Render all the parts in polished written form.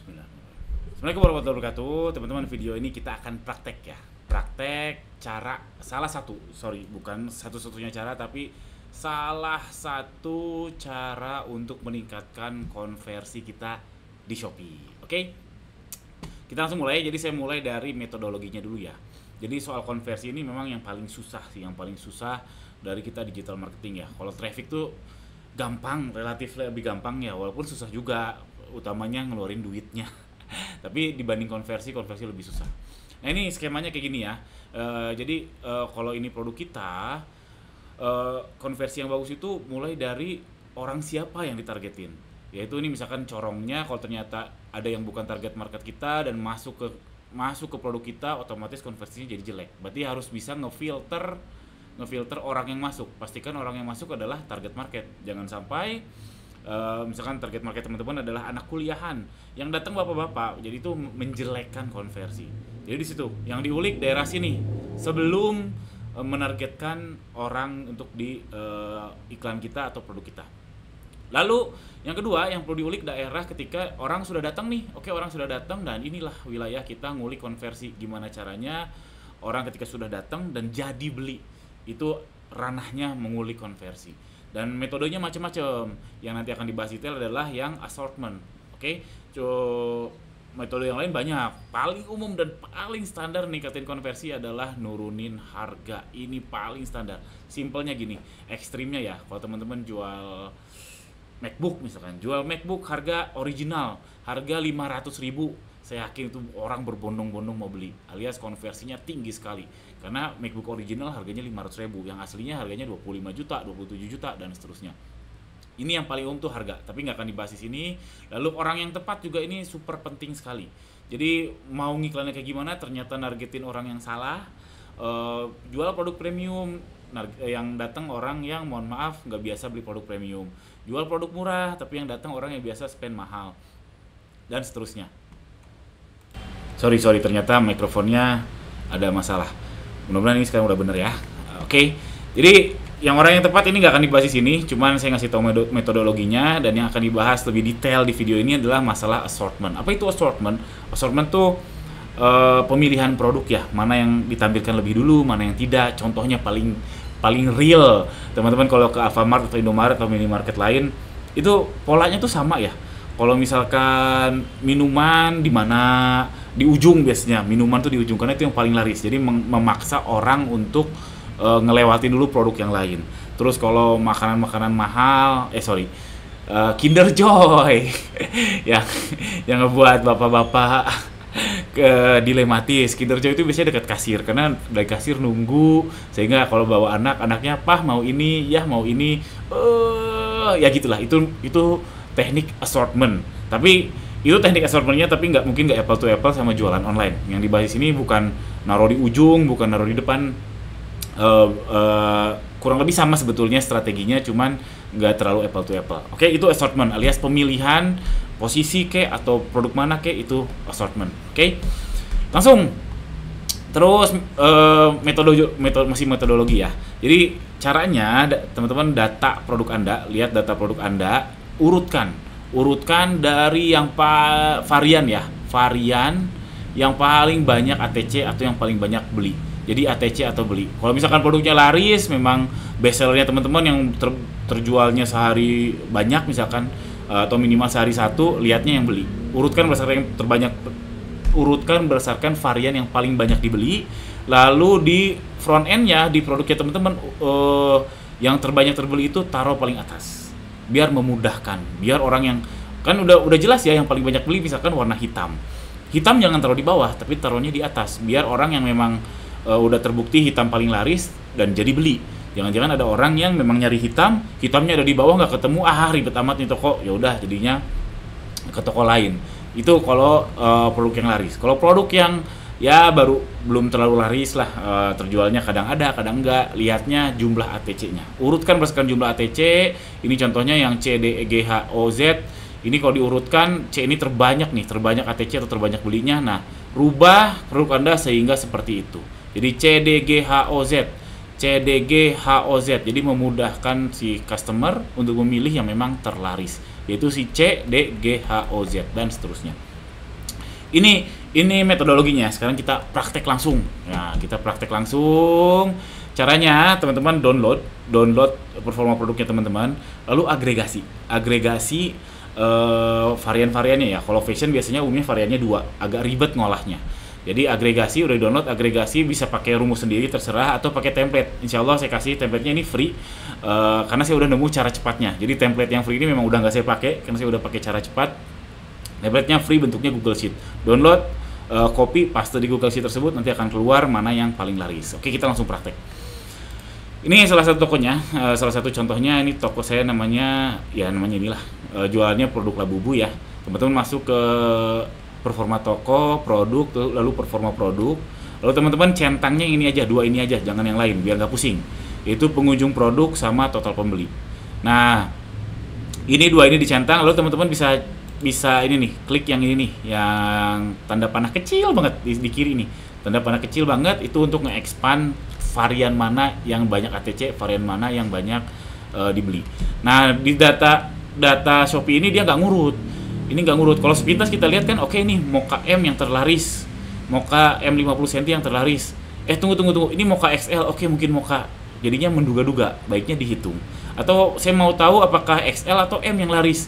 Assalamualaikum warahmatullahi wabarakatuh. Teman-teman, video ini kita akan praktek ya. Praktek cara bukan satu-satunya cara, tapi salah satu cara untuk meningkatkan konversi kita di Shopee. Oke? Kita langsung mulai. Jadi saya mulai dari metodologinya dulu ya. Jadi soal konversi ini memang yang paling susah dari kita digital marketing ya. Kalau traffic tuh gampang, relatif lebih gampang ya, walaupun susah juga, utamanya ngeluarin duitnya. Tapi dibanding konversi lebih susah. Nah, ini skemanya kayak gini ya. Kalau ini produk kita, konversi yang bagus itu mulai dari orang siapa yang ditargetin. Yaitu ini misalkan corongnya, kalau ternyata ada yang bukan target market kita dan masuk ke produk kita, otomatis konversinya jadi jelek. Berarti harus bisa ngefilter orang yang masuk. Pastikan orang yang masuk adalah target market. Jangan sampai misalkan target market teman-teman adalah anak kuliahan yang datang bapak-bapak, jadi itu menjelekkan konversi. Jadi di situ yang diulik daerah sini sebelum menargetkan orang untuk di iklan kita atau produk kita. Lalu yang kedua yang perlu diulik daerah ketika orang sudah datang nih. Oke, orang sudah datang dan inilah wilayah kita ngulik konversi. Gimana caranya orang ketika sudah datang dan jadi beli, itu ranahnya mengulik konversi. Dan metodenya macam-macam. Yang nanti akan dibahas detail adalah yang assortment. Oke? Metode yang lain banyak. Paling umum dan paling standar ningkatin konversi adalah nurunin harga. Ini paling standar. Simpelnya gini, ekstrimnya ya. Kalau teman-teman jual MacBook misalkan, jual MacBook harga original, harga 500.000, saya yakin itu orang berbondong-bondong mau beli, alias konversinya tinggi sekali. Karena MacBook original harganya 500.000, yang aslinya harganya 25 juta, 27 juta, dan seterusnya. Ini yang paling umum tuh harga, tapi nggak akan dibahas di sini. Lalu orang yang tepat juga ini super penting sekali. Jadi mau ngiklannya kayak gimana, ternyata nargetin orang yang salah. Jual produk premium, yang datang orang yang mohon maaf nggak biasa beli produk premium. Jual produk murah, tapi yang datang orang yang biasa spend mahal, dan seterusnya. Sorry, ternyata mikrofonnya ada masalah. Mudah-mudahan ini sekarang udah bener ya. Oke. Jadi yang orang yang tepat ini nggak akan dibahas di sini, cuman saya ngasih tahu metodologinya, dan yang akan dibahas lebih detail di video ini adalah masalah assortment. Apa itu assortment? Assortment tuh pemilihan produk ya, mana yang ditampilkan lebih dulu, mana yang tidak. Contohnya paling real, teman-teman kalau ke Alfamart atau Indomaret atau minimarket lain, itu polanya tuh sama ya. Kalau misalkan minuman di mana, di ujung biasanya minuman tuh di ujung, karena itu yang paling laris. Jadi memaksa orang untuk ngelewatin dulu produk yang lain. Terus kalau makanan mahal, Kinder Joy yang ngebuat bapak-bapak dilematis. Kinder Joy itu biasanya dekat kasir, karena dari kasir nunggu, sehingga kalau bawa anaknya, "Pah, mau ini," "Ya, mau ini." Ya gitulah. Itu teknik assortment. Tapi itu teknik assortmentnya, tapi mungkin nggak apple to apple sama jualan online. Yang dibahas ini bukan naruh di ujung, bukan naruh di depan. Kurang lebih sama sebetulnya strateginya, cuman nggak terlalu apple to apple. Oke, itu assortment alias pemilihan posisi atau produk mana itu assortment. Oke, langsung terus metodologi ya. Jadi caranya teman-teman lihat data produk Anda, urutkan dari yang varian yang paling banyak ATC atau yang paling banyak beli. Jadi ATC atau beli. Kalau misalkan produknya laris, memang bestsellernya teman-teman yang terjualnya sehari banyak misalkan, atau minimal sehari satu, lihatnya yang beli. Urutkan berdasarkan varian yang paling banyak dibeli. Lalu di front end-nya, di produknya teman-teman, yang terbanyak terbeli itu taruh paling atas. Biar memudahkan. Biar orang yang kan udah jelas ya, yang paling banyak beli misalkan warna hitam. Hitam jangan taruh di bawah, tapi taruhnya di atas. Biar orang yang memang udah terbukti hitam paling laris dan jadi beli. Jangan-jangan ada orang yang memang nyari hitamnya ada di bawah, nggak ketemu, ribet amat nih toko, ya udah jadinya ke toko lain. Itu kalau produk yang laris. Kalau produk yang ya belum terlalu laris lah, terjualnya kadang ada kadang enggak, lihatnya jumlah ATC-nya. Urutkan berdasarkan jumlah ATC. Ini contohnya yang C, D, E, G, H, O, Z. Ini kalau diurutkan, C ini terbanyak ATC atau terbanyak belinya. Nah, rubah produk Anda sehingga seperti itu. Jadi C, D, G, H, O, Z. C, D, G, H, O, Z. Jadi memudahkan si customer untuk memilih yang memang terlaris, yaitu si C, D, G, H, O, Z, dan seterusnya. Ini metodologinya. Sekarang kita praktek langsung. Nah, kita praktek langsung. Caranya teman-teman download performa produknya teman-teman, lalu agregasi varian-variannya ya. Kalau fashion biasanya umumnya variannya 2, agak ribet ngolahnya. Jadi agregasi udah download, agregasi bisa pakai rumus sendiri terserah atau pakai template. Insya Allah saya kasih template-nya ini free karena saya udah nemu cara cepatnya. Jadi template yang free ini memang udah nggak saya pakai karena saya udah pakai cara cepat. Template-nya free, bentuknya Google Sheet. Download, copy, paste di Google Sheet tersebut, nanti akan keluar mana yang paling laris. Oke, kita langsung praktek. Ini salah satu tokonya, salah satu contohnya ini toko saya namanya inilah, jualannya produk Labubu ya. Teman-teman masuk ke performa toko, produk, lalu performa produk. Lalu teman-teman centangnya ini aja, 2 ini aja, jangan yang lain biar nggak pusing. Itu pengunjung produk sama total pembeli. Nah, ini 2 ini dicentang, lalu teman-teman bisa ini nih, klik yang ini nih, yang tanda panah kecil banget di kiri nih. Tanda panah kecil banget itu untuk nge-expand varian mana yang banyak ATC, varian mana yang banyak dibeli. Nah, di data Shopee ini dia nggak ngurut. Ini nggak ngurut. Kalau sepintas kita lihat kan, oke nih Mocha M yang terlaris, Mocha M 50 cm yang terlaris. Tunggu. Ini Mocha XL, oke mungkin Mocha. Jadinya menduga-duga, baiknya dihitung. Atau saya mau tahu apakah XL atau M yang laris.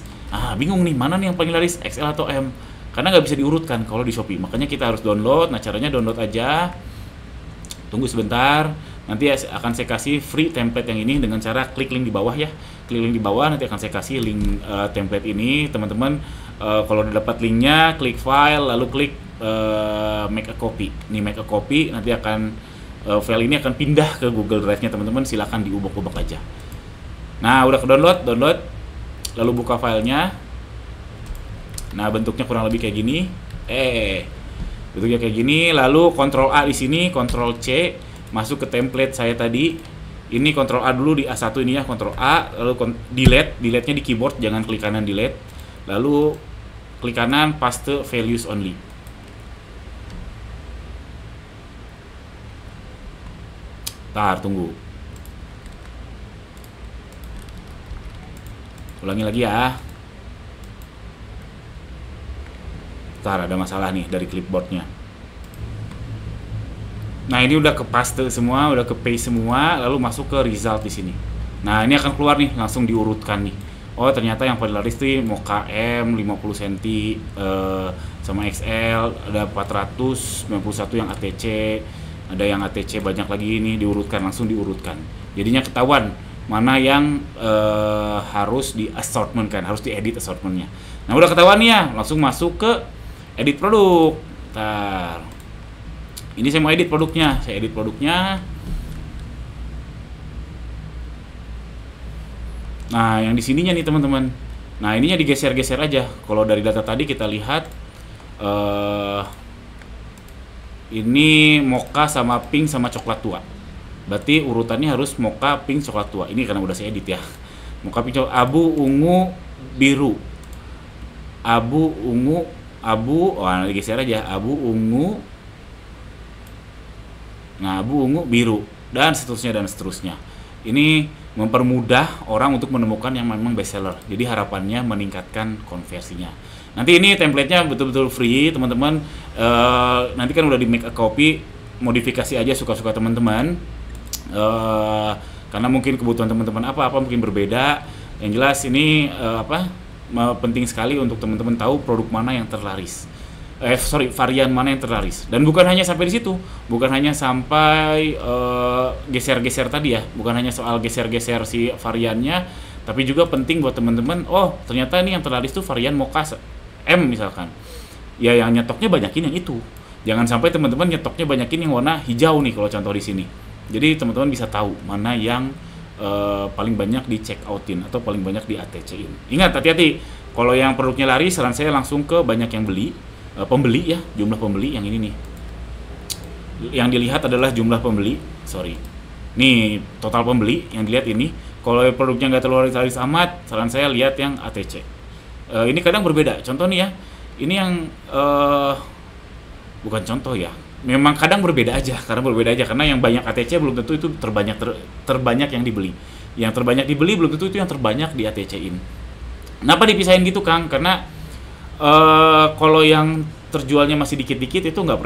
Bingung nih, mana nih yang paling laris, XL atau M? Karena nggak bisa diurutkan kalau di Shopee. Makanya kita harus download. Nah, caranya download aja. Tunggu sebentar, nanti akan saya kasih free template yang ini dengan cara klik link di bawah ya. Klik link di bawah, nanti akan saya kasih link template ini. Teman-teman kalau udah dapat linknya, klik file, lalu klik make a copy. Nih make a copy, nanti akan file ini akan pindah ke Google Drive-nya teman-teman. Silakan diubah-ubah aja. Nah, udah ke download, lalu buka filenya. Nah, bentuknya kurang lebih kayak gini. Bentuknya kayak gini, lalu Ctrl A di sini, Ctrl C, masuk ke template saya tadi. Ini Ctrl A dulu di A1 ini ya, Ctrl A, lalu delete-nya di keyboard, jangan klik kanan delete. Lalu klik kanan paste values only. Ntar, tunggu. Ulangi lagi ya. Ada masalah nih dari clipboardnya. Nah, ini udah ke paste semua, udah ke paste semua, lalu masuk ke result di sini. Nah, ini akan keluar nih, langsung diurutkan nih. Oh, ternyata yang paling laris tuh Mocha M 50 cm sama XL, ada 491 yang ATC, ada yang ATC banyak lagi, ini langsung diurutkan. Jadinya ketahuan mana yang harus di assortment kan, harus diedit assortmentnya. Nah, udah ketahuan nih ya, langsung masuk ke edit produk. Ntar. Ini saya mau edit produknya. Saya edit produknya. Nah, yang di sininya nih teman-teman. Nah, ininya digeser-geser aja. Kalau dari data tadi kita lihat ini mocha sama pink sama coklat tua. Berarti urutannya harus mocha, pink, coklat tua. Ini karena udah saya edit ya. Mocha, pink, coklat, abu, ungu, biru. Abu, ungu, digeser aja, abu, ungu, nah abu, ungu, biru, dan seterusnya. Ini mempermudah orang untuk menemukan yang memang bestseller. Jadi harapannya meningkatkan konversinya. Nanti ini template-nya betul-betul free, teman-teman. Nanti kan udah di make a copy, modifikasi aja suka-suka teman-teman. Karena mungkin kebutuhan teman-teman apa mungkin berbeda. Yang jelas ini penting sekali untuk teman-teman tahu produk mana yang terlaris. Varian mana yang terlaris. Dan bukan hanya sampai di situ, bukan hanya sampai geser-geser tadi ya, bukan hanya soal geser-geser si variannya, tapi juga penting buat teman-teman. Oh, ternyata ini yang terlaris tuh varian Mocha M misalkan. Ya, yang nyetoknya banyakin yang itu. Jangan sampai teman-teman nyetoknya banyakin yang warna hijau nih kalau contoh di sini. Jadi teman-teman bisa tahu mana yang paling banyak di check outin atau paling banyak di ATC-in. Ingat, hati-hati. Kalau yang produknya laris, saran saya langsung ke banyak yang beli, pembeli ya, jumlah pembeli yang ini nih. Yang dilihat adalah jumlah pembeli, Nih, total pembeli yang dilihat ini. Kalau produknya nggak terlalu laris amat, saran saya lihat yang ATC. Ini kadang berbeda. Contoh nih ya, ini yang bukan contoh ya. Memang kadang berbeda aja, karena yang banyak ATC belum tentu itu terbanyak yang dibeli. Yang terbanyak dibeli belum tentu itu yang terbanyak di ATC-in. Kenapa dipisahin gitu, Kang? Karena kalau yang terjualnya masih dikit-dikit itu nggak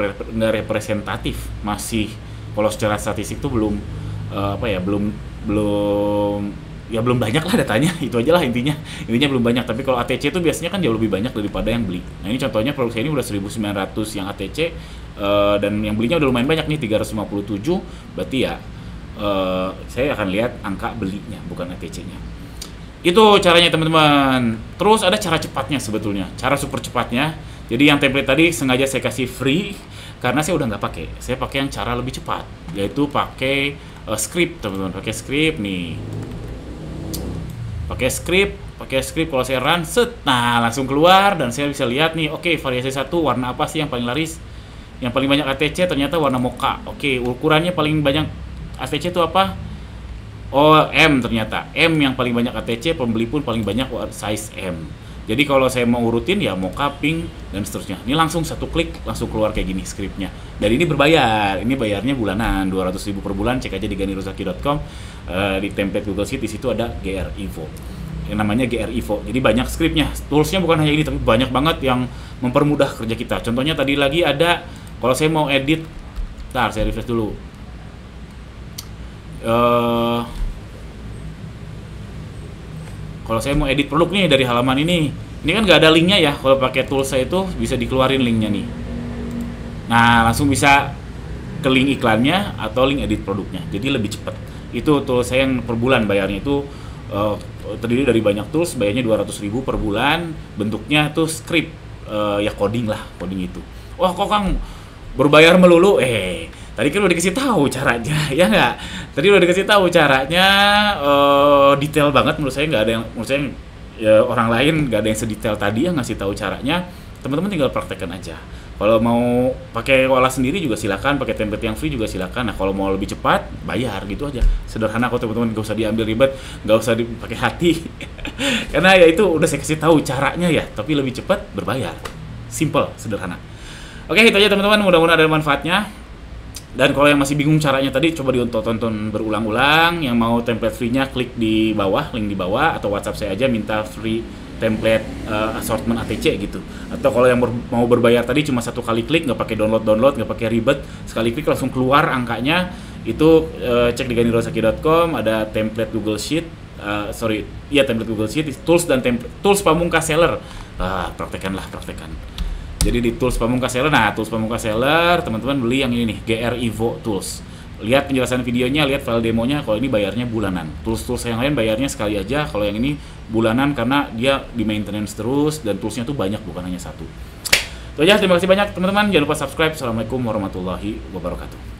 representatif, masih kalau secara statistik itu belum apa ya, belum banyak lah datanya. Itu aja lah intinya belum banyak. Tapi kalau ATC itu biasanya kan jauh lebih banyak daripada yang beli. Nah ini contohnya produk saya ini udah 1900 yang ATC, dan yang belinya udah lumayan banyak nih, 357. Berarti ya saya akan lihat angka belinya bukan ATC-nya. Itu caranya teman-teman. Terus ada cara cepatnya sebetulnya, cara super cepatnya. Jadi yang template tadi sengaja saya kasih free karena saya udah nggak pakai. Saya pakai yang cara lebih cepat, yaitu pakai script teman-teman. Pakai script nih. Pakai script kalau saya run set, nah langsung keluar dan saya bisa lihat nih, oke, variasi 1 warna apa sih yang paling laris? Yang paling banyak ATC ternyata warna mocha. Oke, ukurannya paling banyak ATC itu apa? Oh, M ternyata. M yang paling banyak ATC, pembeli pun paling banyak size M. Jadi kalau saya mau urutin ya mocha, pink, dan seterusnya. Ini langsung satu klik langsung keluar kayak gini scriptnya. Dan ini berbayar. Ini bayarnya bulanan, 200.000 per bulan. Cek aja di ganirozaki.com. Di template Google Sheet di situ ada GR Evo. Yang namanya GR Evo. Jadi banyak scriptnya. Toolsnya bukan hanya ini, tapi banyak banget yang mempermudah kerja kita. Contohnya tadi lagi ada, kalau saya mau edit, ntar saya refresh dulu. Kalau saya mau edit produk nih dari halaman ini kan nggak ada linknya ya. Kalau pakai tools saya itu bisa dikeluarin linknya nih. Nah langsung bisa ke link iklannya atau link edit produknya. Jadi lebih cepat. Itu tools saya yang per bulan bayarnya itu terdiri dari banyak tools, bayarnya 200.000 per bulan. Bentuknya tuh script, ya coding itu. Wah kok Kang berbayar melulu? Tadi kan udah dikasih tahu caranya, ya nggak? Tadi udah dikasih tahu caranya, detail banget menurut saya. Nggak ada yang, menurut saya ya, orang lain nggak ada yang sedetail tadi yang ngasih tahu caranya. Teman-teman tinggal praktekkan aja. Kalau mau pakai olah sendiri juga silakan, pakai template yang free juga silakan. Nah kalau mau lebih cepat, bayar gitu aja. Sederhana kok teman-teman, nggak usah diambil ribet, nggak usah dipakai hati. Karena ya itu udah saya kasih tahu caranya ya, tapi lebih cepat berbayar. Simple, sederhana. Oke, itu aja teman-teman, mudah-mudahan ada manfaatnya. Dan kalau yang masih bingung caranya tadi, coba ditonton berulang-ulang. Yang mau template free-nya klik di bawah, link di bawah, atau WhatsApp saya aja minta free template assortment ATC gitu. Atau kalau yang mau berbayar tadi cuma satu kali klik, nggak pakai download, nggak pakai ribet, sekali klik langsung keluar angkanya. Itu cek di ganirozaki.com, ada template Google Sheet, template Google Sheet, tools dan tools pamungkas seller. Praktekan. Jadi di tools pamungkas seller, tools pamungkas seller, teman-teman beli yang ini nih, GR Evo Tools. Lihat penjelasan videonya, lihat file demonya. Kalau ini bayarnya bulanan. Tools yang lain bayarnya sekali aja. Kalau yang ini bulanan karena dia di maintenance terus dan toolsnya tuh banyak, bukan hanya satu. Itu aja, terima kasih banyak teman-teman. Jangan lupa subscribe. Assalamualaikum warahmatullahi wabarakatuh.